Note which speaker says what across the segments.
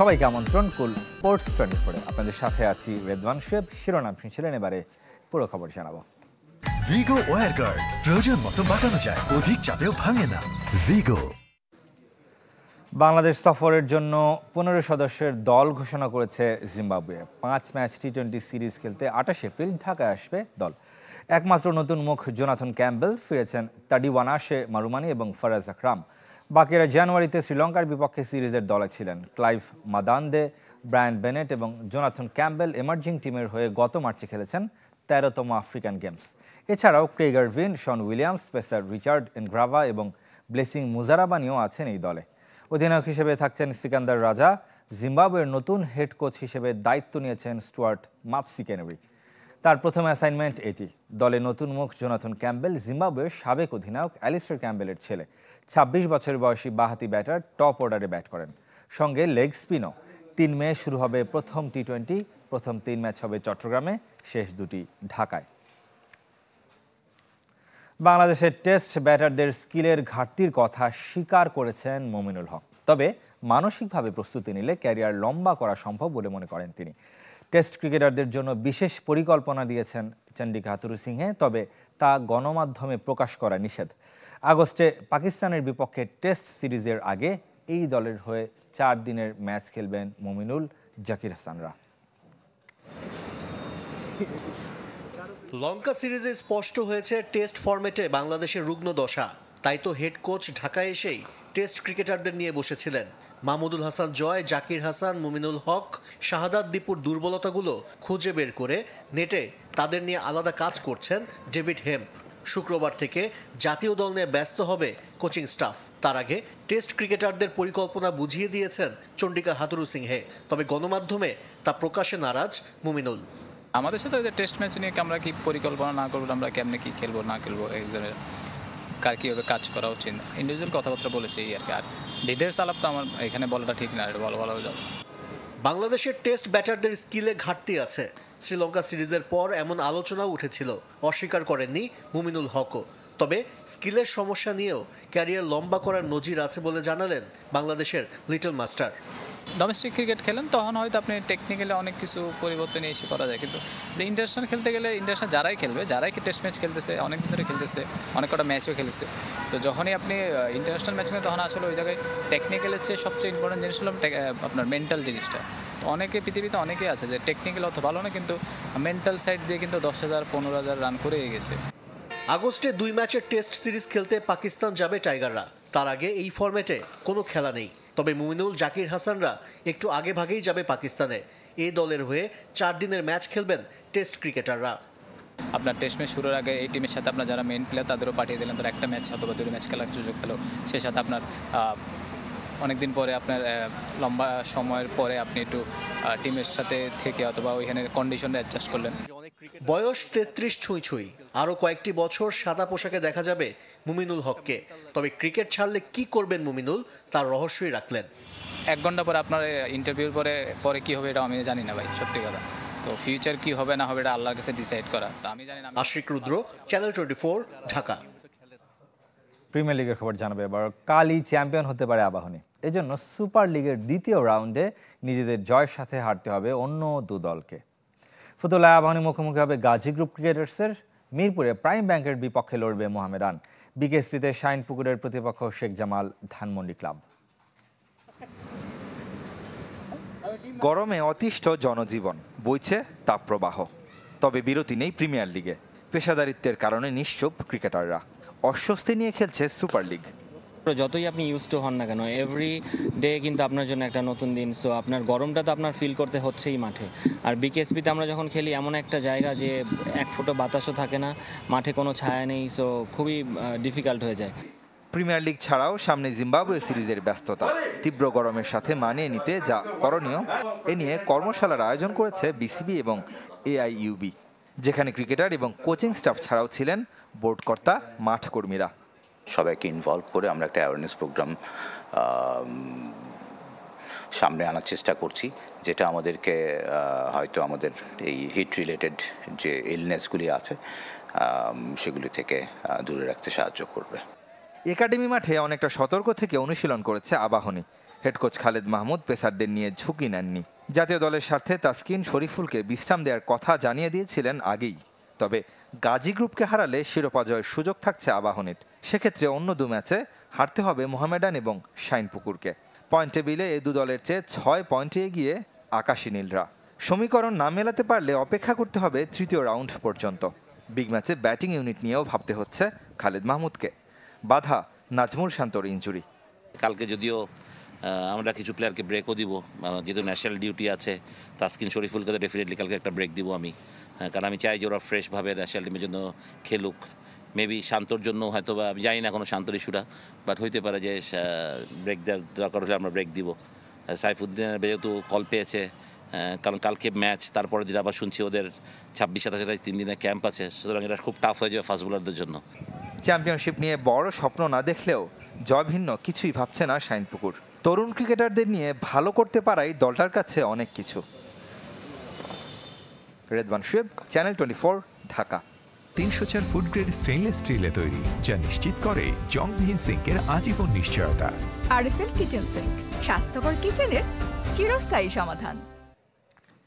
Speaker 1: সবাইকে আমন্ত্রণ কুল স্পোর্টস 24-এ। আপনাদের সাথে আছি রেদওয়ান শেব। শিরোনাম শুনছিলেন, এবারে পুরো খবর জানাবো।
Speaker 2: ভিগো ওয়্যার গার্ড প্রয়োজন মতো বাঁকানো যায়, অধিক চাপেও ভাঙে না। ভিগো।
Speaker 1: বাংলাদেশ সফরের জন্য 15 সদস্যের দল ঘোষণা করেছে জিম্বাবুয়ে। 5 ম্যাচ টি-20 সিরিজ খেলতে 28 এপ্রিল ঢাকায় আসবে দল। একমাত্র নতুন মুখ জোনাথন ক্যাম্বেল ফিরেছেন, তাডিওয়ানাশে মারুমানি এবং ফারাজ আকরাম। বাকিরা জানুয়ারিতে শ্রীলঙ্কার বিপক্ষে সিরিজের দলে ছিলেন। ক্লাইভ মাদান্দে, ব্রায়ান বেনেট এবং জোনাথন ক্যাম্বেল এমার্জিং টিমের হয়ে গত মার্চে খেলেছেন 13তম আফ্রিকান গেমস। এছাড়াও Craig Ervine, Sean Williams, pacer Richard Ngarava এবং ব্লেসিং মুজারাবানিও আছেন এই দলে। অধিনায়ক হিসেবে থাকছেন সিকান্দার রাজা। জিম্বাবুয়ের নতুন হেড কোচ হিসেবে দায়িত্ব নিয়েছেন স্টুয়ার্ট মাতসিকেনেরি। তার প্রথম অ্যাসাইনমেন্ট এটি। দলে নতুন মুখ জোনাথন ক্যাম্বেল জিম্বাবুয়ের সাবেক অধিনায়ক অ্যালিস্টার ক্যাম্বেলের ছেলে। 26 বছর বয়সী বাঁহাতি ব্যাটার টপ অর্ডারে ব্যাট করেন, সঙ্গে লেগ স্পিনও। 3 মে শুরু হবে প্রথম টি-20। প্রথম 3 ম্যাচ হবে চট্টগ্রামে, শেষ 2টি ঢাকায়। বাংলাদেশের টেস্ট ব্যাটারদের স্কিলের ঘাটতির কথা স্বীকার করেছেন মমিনুল হক। তবে মানসিকভাবে প্রস্তুতি নিলে ক্যারিয়ার লম্বা করা সম্ভব বলে মনে করেন তিনি। টেস্ট ক্রিকেটারদের জন্য বিশেষ পরিকল্পনা দিয়েছেন চন্ডিকা হাথুরুসিংহে, তবে তা গণমাধ্যমে প্রকাশ করা নিষেধ। আগস্টে পাকিস্তানের বিপক্ষে টেস্ট সিরিজের আগে এই দলের হয়ে 4 দিনের ম্যাচ খেলবেন মমিনুল, জাকির হাসানরা।
Speaker 3: লঙ্কা সিরিজে স্পষ্ট হয়েছে টেস্ট ফরম্যাটে বাংলাদেশের রুগ্ন দশা। তাই তো হেড কোচ ঢাকায় এসেই টেস্ট ক্রিকেটারদের নিয়ে বসেছিলেন। মাহমুদুল হাসান জয়, জাকির হাসান, মুমিনুল হক, শাহাদাত দীপুর দুর্বলতাগুলো খুঁজে বের করে নেটে তাদের নিয়ে আলাদা কাজ করছেন ডেভিড হেম্প। শুক্রবার থেকে জাতীয় দল নিয়ে ব্যস্ত হবে কোচিং স্টাফ। তার আগে টেস্ট ক্রিকেটারদের পরিকল্পনা বুঝিয়ে দিয়েছেন চন্ডিকা হাথুরুসিংহে। তবে গণমাধ্যমে তা প্রকাশে নারাজ মুমিনুল।
Speaker 4: আমাদের সাথে ওই যে টেস্ট ম্যাচ নিয়ে আমরা কি পরিকল্পনা না করবো, আমরা কেমনে কি খেলবো না খেলবো, একজনের কার কীভাবে কাজ করা উচিত, ইন্ডিভিজুয়াল কথাবার্তা বলেছি আর কি। আর ডিটেলস আলাপ তো আমার এখানে বলাটা ঠিক না, বলা যাবে।
Speaker 3: বাংলাদেশের টেস্ট ব্যাটারদের স্কিলে ঘাটতি আছে। শ্রীলঙ্কা সিরিজের পর এমন আলোচনাও উঠেছিল, অস্বীকার করেননি মুমিনুল হকও। তবে স্কিলের সমস্যা নিয়েও ক্যারিয়ার লম্বা করার নজির আছে বলে জানালেন বাংলাদেশের লিটল মাস্টার।
Speaker 4: ডোমেস্টিক ক্রিকেট খেলেন তখন হয়তো আপনি টেকনিক্যালি অনেক কিছু পরিবর্তন এসে করা যায়, কিন্তু ইন্টারন্যাশনাল খেলতে গেলে ইন্টারন্যাশনাল যারাই খেলবে, যারাই টেস্ট ম্যাচ খেলতেছে, অনেক দিন ধরে খেলতেছে, অনেক কটা ম্যাচও খেলেছে, তো যখনই আপনি ইন্টারন্যাশনাল ম্যাচ খেলেন তখন আসলে ওই জায়গায় টেকনিক্যালের চেয়ে সবচেয়ে ইম্পর্টেন্ট জিনিস হলো আপনার মেন্টাল জিনিসটা। অনেকে পৃথিবীতে অনেকেই আছে যে টেকনিক্যাল অত ভালো না, কিন্তু মেন্টাল সাইড দিয়ে কিন্তু 10,000 15,000 রান করে গেছে।
Speaker 3: আগস্টে 2 ম্যাচের টেস্ট সিরিজ খেলতে পাকিস্তান যাবে টাইগাররা। তার আগে এই ফরম্যাটে কোনো খেলা নেই। তবে মুমিনুল, জাকির হাসানরা একটু আগে ভাগেই যাবে পাকিস্তানে। এই দলের হয়ে 4 দিনের ম্যাচ খেলবেন টেস্ট ক্রিকেটাররা।
Speaker 4: আপনার টেস্ট ম্যাচ শুরুর আগে এই টিমের সাথে আপনার যারা মেইন প্লেয়ার তাদেরও পাঠিয়ে দিলেন, তারা একটা ম্যাচ অথবা 2 ম্যাচ খেলার সুযোগ পেল। সেই সাথে আপনার অনেকদিন পরে আপনার লম্বা সময়ের পরে আপনি একটু টিমের সাথে থেকে অথবা ওইখানের কন্ডিশনে অ্যাডজাস্ট করলেন।
Speaker 3: বয়স 33 ছুঁই। আরও কয়েকটি বছর সাদা পোশাকে দেখা যাবে মুমিনুল হককে। তবে ক্রিকেট ছাড়লে কি করবেন মুমিনুল, তার রহস্যই রাখলেন।
Speaker 4: 1 ঘন্টা পরে আপনার ইন্টারভিউর পরে কি হবে এটা আমি জানি না ভাই, সত্যি কথা। তো ফিউচার কি হবে না হবে এটা আল্লাহর কাছে ডিসাইড করা, তো আমি জানি না।
Speaker 3: আশিক রুদ্র, চ্যানেল 24, ঢাকা।
Speaker 1: প্রিমিয়ার লিগের খবর জানাবে এবার। কালই চ্যাম্পিয়ন হতে পারে আবাহনী। এজন্য সুপার লিগের দ্বিতীয় রাউন্ডে নিজেদের জয়ের সাথে হারতে হবে অন্য 2 দলকে। ফতুল্লায় আবাহনী মুখোমুখি হবে গাজী গ্রুপ ক্রিকেটার্সের। মিরপুরে প্রাইম ব্যাংকের বিপক্ষে লড়বে মোহামেডান। বিকেএসপিতে শাইনপুকুরের প্রতিপক্ষ শেখ জামাল ধানমন্ডি ক্লাব। গরমে অতিষ্ঠ জনজীবন, বইছে তাপপ্রবাহ। তবে বিরতি নেই প্রিমিয়ার লিগে। পেশাদারিত্বের কারণে নিশ্চুপ ক্রিকেটাররা। অস্বস্তি নিয়ে খেলছে সুপার লিগ।
Speaker 5: যতই আপনি ইউজ টু হন না কেন, এভরি ডে কিন্তু আপনার জন্য একটা নতুন দিন। সো আপনার গরমটা তো আপনার ফিল করতে হচ্ছেই মাঠে। আর বিকেএসপিতে আমরা যখন খেলি এমন একটা জায়গা যে 1 ফুটও বাতাসও থাকে না, মাঠে কোনো ছায়া নেই, সো খুবই ডিফিকাল্ট হয়ে যায়।
Speaker 1: প্রিমিয়ার লিগ ছাড়াও সামনে জিম্বাবুয়ে সিরিজের ব্যস্ততা। তীব্র গরমের সাথে মানিয়ে নিতে যা করণীয় এ নিয়ে কর্মশালার আয়োজন করেছে বিসিবি এবং এআইইউবি, যেখানে ক্রিকেটার এবং কোচিং স্টাফ ছাড়াও ছিলেন বোর্ডকর্তা, মাঠ কর্মীরা।
Speaker 6: সবাইকে ইনভলভ করে আমরা একটা অ্যাওয়ারনেস প্রোগ্রাম সামনে আনার চেষ্টা করছি, যেটা আমাদেরকে হয়তো আমাদের এই হিট রিলেটেড যে ইলনেসগুলি আছে সেগুলি থেকে দূরে রাখতে সাহায্য করবে।
Speaker 1: একাডেমি মাঠে অনেকটা সতর্ক থেকে অনুশীলন করেছে আবাহনী। হেড কোচ খালেদ মাহমুদ পেসারদের নিয়ে ঝুঁকি নেননি। জাতীয় দলের স্বার্থে তাসকিন শরীফুলকে বিশ্রাম দেওয়ার কথা জানিয়ে দিয়েছিলেন আগেই। তবে গাজী গ্রুপকে হারালে শিরোপা জয়ের সুযোগ থাকছে আবাহনীর। সেক্ষেত্রে অন্য 2 ম্যাচে হারতে হবে মোহামেডান এবং শাইনপুকুরকে। পয়েন্ট টেবিলে এই 2 দলের চেয়ে 6 পয়েন্টে এগিয়ে আকাশী নীলরা। সমীকরণ না মেলাতে পারলে অপেক্ষা করতে হবে 3য় রাউন্ড পর্যন্ত। বিগ ম্যাচে ব্যাটিং ইউনিট নিয়েও ভাবতে হচ্ছে খালেদ মাহমুদকে। বাধা নাজমুল শান্তর ইনজুরি।
Speaker 7: কালকে যদিও আমরা কিছু প্লেয়ারকে ব্রেকও দিব, যেহেতু ন্যাশনাল ডিউটি আছে। তাসকিন শরীফুলকে তো ডেফিনেটলি কালকে একটা ব্রেক দিব আমি, কারণ আমি চাই যে ওরা ফ্রেশভাবে ন্যাশনাল টিমের জন্য খেলুক। মেবি শান্তর জন্য হয়তো বা জানি না কোনো শান্তর ইস্যুটা, বাট হইতে পারে যে ব্রেক দেওয়ার দরকার হলে আমরা ব্রেক দিব। সাইফুদ্দিনের যেহেতু কল পেয়েছে, কারণ কালকে ম্যাচ, তারপরের দিন আবার শুনছি ওদের 26-27 3 দিনের ক্যাম্প আছে, সুতরাং এটা খুব টাফ হয়ে যাবে ফাস্ট বোলারদের জন্য।
Speaker 1: চ্যাম্পিয়নশিপ নিয়ে বড় স্বপ্ন না দেখলেও জয়ভিন্ন কিছুই ভাবছে না শাইনপুকুর। তরুণ ক্রিকেটারদের নিয়ে ভালো করতে পারাই দলটার কাছে অনেক কিছু। Redwan Shoaib, channel 24, Dhaka.
Speaker 8: 304 food grade stainless স্টিলে তৈরি, যা নিশ্চিত করে জংবিহীন সিঙ্কের আজীবন নিশ্চয়তা।
Speaker 9: আরএফএল কিচেন সিঙ্ক, স্বাস্থ্যকর কিচেনের চিরস্থায়ী সমাধান।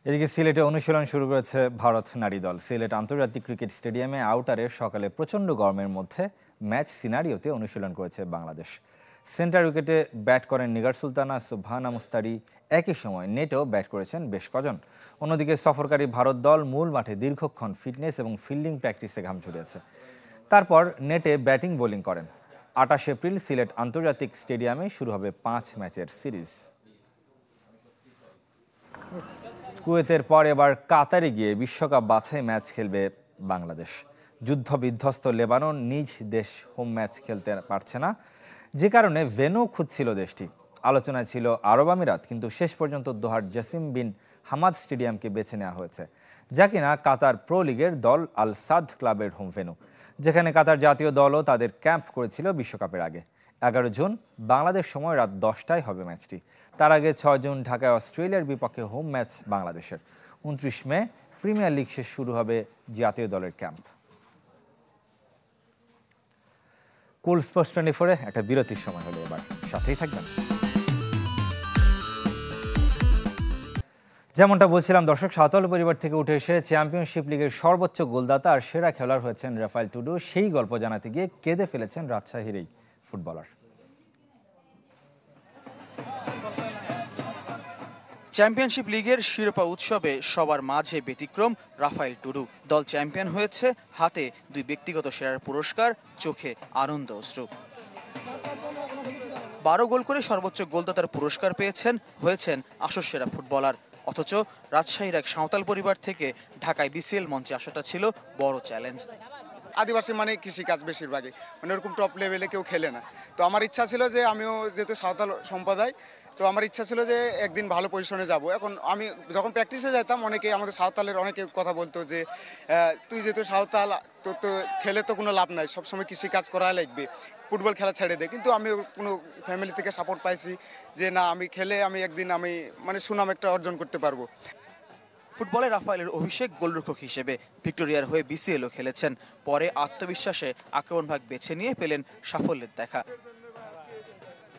Speaker 1: এদিকে সিলেটে অনুশীলন শুরু করেছে ভারত নারী দল। সিলেট আন্তর্জাতিক ক্রিকেট স্টেডিয়ামে আউটারে সকালে প্রচণ্ড গরমের মধ্যে ম্যাচ সিনারিওতে অনুশীলন করেছে বাংলাদেশ। সেন্টার উইকেটে ব্যাট করেন নিগার সুলতানা, সুবহানা মুস্তারি। একই সময় নেটেও ব্যাট করেছেন বেশ কজন। অন্যদিকে সফরকারী ভারত দল মূল মাঠে দীর্ঘক্ষণ ফিটনেস এবং ফিল্ডিং প্র্যাকটিসে ঘাম ঝরিয়েছে। তারপর নেটে ব্যাটিং বোলিং করেন। 28 এপ্রিল সিলেট আন্তর্জাতিক স্টেডিয়ামে শুরু হবে 5 ম্যাচের সিরিজ। কুয়েতের পর এবার কাতারে গিয়ে বিশ্বকাপ বাছাই ম্যাচ খেলবে বাংলাদেশ। যুদ্ধ বিধ্বস্ত লেবানন নিজ দেশ হোম ম্যাচ খেলতে পারছে না, যে কারণে ভেন্যু খুঁজছিল দেশটি। আলোচনায় ছিল আরব আমিরাত, কিন্তু শেষ পর্যন্ত দোহার জাসিম বিন হামাদ স্টেডিয়ামকে বেছে নেওয়া হয়েছে, যা কিনা কাতার প্রো লিগের দল আল সাদ ক্লাবের হোম ভেন্যু, যেখানে কাতার জাতীয় দলও তাদের ক্যাম্প করেছিল বিশ্বকাপের আগে। 11 জুন বাংলাদেশ সময় রাত 10টায় হবে ম্যাচটি। তার আগে 6 জুন ঢাকায় অস্ট্রেলিয়ার বিপক্ষে হোম ম্যাচ বাংলাদেশের। 29 মে প্রিমিয়ার লিগ শেষ শুরু হবে জাতীয় দলের ক্যাম্প। কুল স্পোর্টস 24-এ একটা বিরতির সময় হলো, এবার সাথেই থাকবেন। যেমনটা বলছিলাম দর্শক, সাঁওতাল পরিবার থেকে উঠে এসে চ্যাম্পিয়নশিপ লিগের সর্বোচ্চ গোলদাতা আর সেরা খেলোয়াড় হয়েছেন রাফায়েল টুডু। সেই গল্প জানাতে গিয়ে কেঁদে ফেলেছেন রাজশাহীর এই ফুটবলার।
Speaker 10: চ্যাম্পিয়নশিপ লিগের শিরোপা উৎসবে সবার মাঝে ব্যতিক্রম রাফায়েল টুডু। দল চ্যাম্পিয়ন হয়েছে, হাতে 2 ব্যক্তিগত সেরার পুরস্কার, চোখে আনন্দ অশ্রু। 12 গোল করে সর্বোচ্চ গোলদাতার পুরস্কার হয়েছেন আসর সেরা ফুটবলার। অথচ রাজশাহীর এক সাঁওতাল পরিবার থেকে ঢাকায় বিসিএল মঞ্চে আসাটা ছিল বড় চ্যালেঞ্জ।
Speaker 11: আদিবাসী মানে কৃষিকাজ বেশিরভাগই, মানে ওরকম টপ লেভেলে কেউ খেলে না। তো আমার ইচ্ছা ছিল যে আমিও যেহেতু সাঁওতাল সম্প্রদায়, তো আমার ইচ্ছা ছিল যে একদিন ভালো পজিশনে যাব। এখন আমি যখন প্র্যাকটিসে যেতাম, অনেকে আমাদের সাঁওতালের অনেকে কথা বলতো যে তুই যেহেতু সাঁওতাল, তো খেলে তো কোনো লাভ নাই, সবসময় কৃষিকাজ করা লাগবে, ফুটবল খেলা ছেড়ে দে। কিন্তু আমি কোনো ফ্যামিলি থেকে সাপোর্ট পাইছি যে না, আমি খেলে আমি একদিন মানে সুনাম একটা অর্জন করতে পারবো।
Speaker 10: ফুটবলে রাফায়েলের অভিষেক গোলরক্ষক হিসেবে। ভিক্টোরিয়ার হয়ে বিসিএলও খেলেছেন। পরে আত্মবিশ্বাসে আক্রমণ ভাগ বেছে নিয়ে পেলেন সাফল্যের দেখা।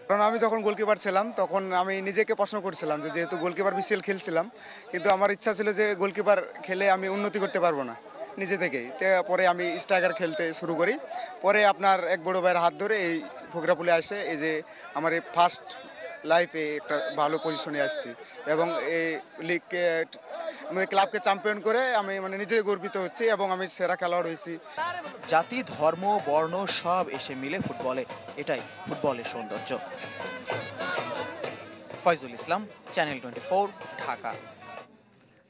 Speaker 11: কারণ আমি যখন গোলকিপার ছিলাম তখন আমি নিজেকে প্রশ্ন করছিলাম যে যেহেতু গোলকিপার বিসিএল খেলছিলাম, কিন্তু আমার ইচ্ছা ছিল যে গোলকিপার খেলে আমি উন্নতি করতে পারবো না নিজে থেকেই। পরে আমি স্ট্রাইকার খেলতে শুরু করি। পরে আপনার এক বড় ভাইয়ের হাত ধরে এই ফোকরাপুলে আসে, এই যে আমার এই ফার্স্ট লাইফে একটা ভালো পজিশনে আসছি এবং এই লিগকে আমাদের ক্লাবকে চ্যাম্পিয়ন করে আমি মানে নিজে গর্বিত হচ্ছি এবং আমি সেরা খেলোয়াড় হয়েছি।
Speaker 10: জাতি, ধর্ম, বর্ণ সব এসে মিলে ফুটবলে, এটাই ফুটবলের সৌন্দর্য। ফয়জুল ইসলাম, চ্যানেল 24, ঢাকা।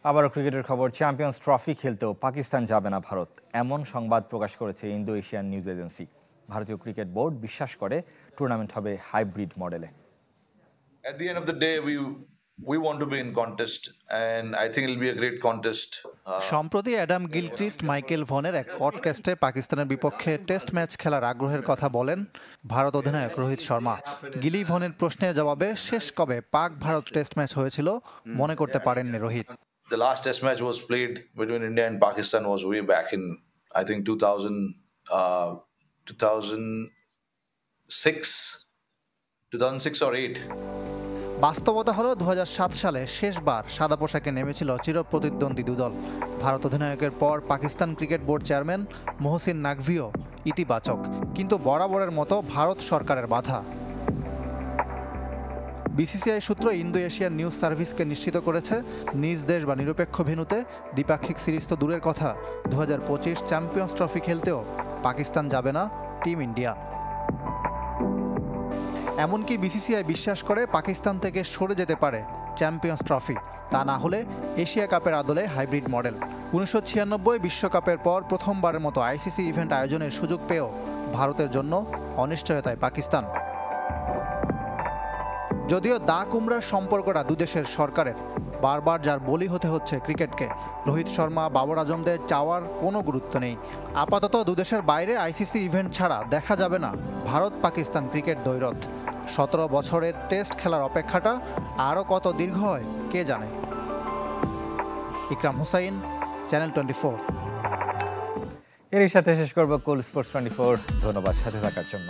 Speaker 1: আবারও ক্রিকেটের খবর। চ্যাম্পিয়ন্স ট্রফি খেলতেও পাকিস্তান যাবে না ভারত, এমন সংবাদ প্রকাশ করেছে ইন্দো এশিয়ান নিউজ এজেন্সি। ভারতীয় ক্রিকেট বোর্ড বিশ্বাস করে টুর্নামেন্ট হবে হাইব্রিড মডেলে।
Speaker 12: At the end of the day, we want to be in contest, and I think it'll be a great contest.
Speaker 13: সম্প্রতি অ্যাডাম গিলক্রিস্ট মাইকেল ভনের এক পডকাস্টে পাকিস্তানের বিপক্ষে test match খেলার আগ্রহের কথা বলেন ভারত অধিনায়ক রোহিত শর্মা। গিলি ভনের প্রশ্নের জবাবে শেষ কবে পাক ভারত টেস্ট ম্যাচ হয়েছিল মনে করতে পারেননি Rohit.
Speaker 12: The last test match was played between India and Pakistan was way back in, I think, 2006 or 8.
Speaker 13: বাস্তবতা হলো 2007 সালে শেষবার সাদা পোশাকে নেমেছিল চিরপ্রতিদ্বন্দ্বী দুদল। ভারত অধিনায়কের পর Pakistan cricket board chairman Mohsin নাকভিও ইতিবাচক, কিন্তু বরাবরের মতো ভারত সরকারের বাধা। বিসিসিআই সূত্র ইন্দো এশিয়ান নিউজ সার্ভিসকে নিশ্চিত করেছে, নিজ দেশ বা নিরপেক্ষ ভেন্যুতে দ্বিপাক্ষিক সিরিজ তো দূরের কথা, 2025 চ্যাম্পিয়ন্স ট্রফি খেলতেও পাকিস্তান যাবে না টিম ইন্ডিয়া। এমনকি বিসিসিআই বিশ্বাস করে পাকিস্তান থেকে সরে যেতে পারে চ্যাম্পিয়ন্স ট্রফি, তা না হলে এশিয়া কাপের আদলে হাইব্রিড মডেল। 1996 বিশ্বকাপের পর প্রথমবারের মতো আইসিসি ইভেন্ট আয়োজনের সুযোগ পেয়েও ভারতের জন্য অনিশ্চয়তায় পাকিস্তান। যদিও দা কুমড়ার সম্পর্কটা দুদেশের সরকারের, বারবার যার বলি হতে হচ্ছে ক্রিকেটকে। রোহিত শর্মা, বাবর আজমদের চাওয়ার কোনো গুরুত্ব নেই। আপাতত দুদেশের বাইরে আইসিসি ইভেন্ট ছাড়া দেখা যাবে না ভারত পাকিস্তান ক্রিকেট দ্বৈরথ। 17 বছরের টেস্ট খেলার অপেক্ষাটা আরও কত দীর্ঘ হয় কে জানে। ইকরাম হুসাইন, চ্যানেল 24।
Speaker 1: এরই সাথে শেষ করবো কুল স্পোর্টস 24। ধন্যবাদ সাথে থাকার জন্য।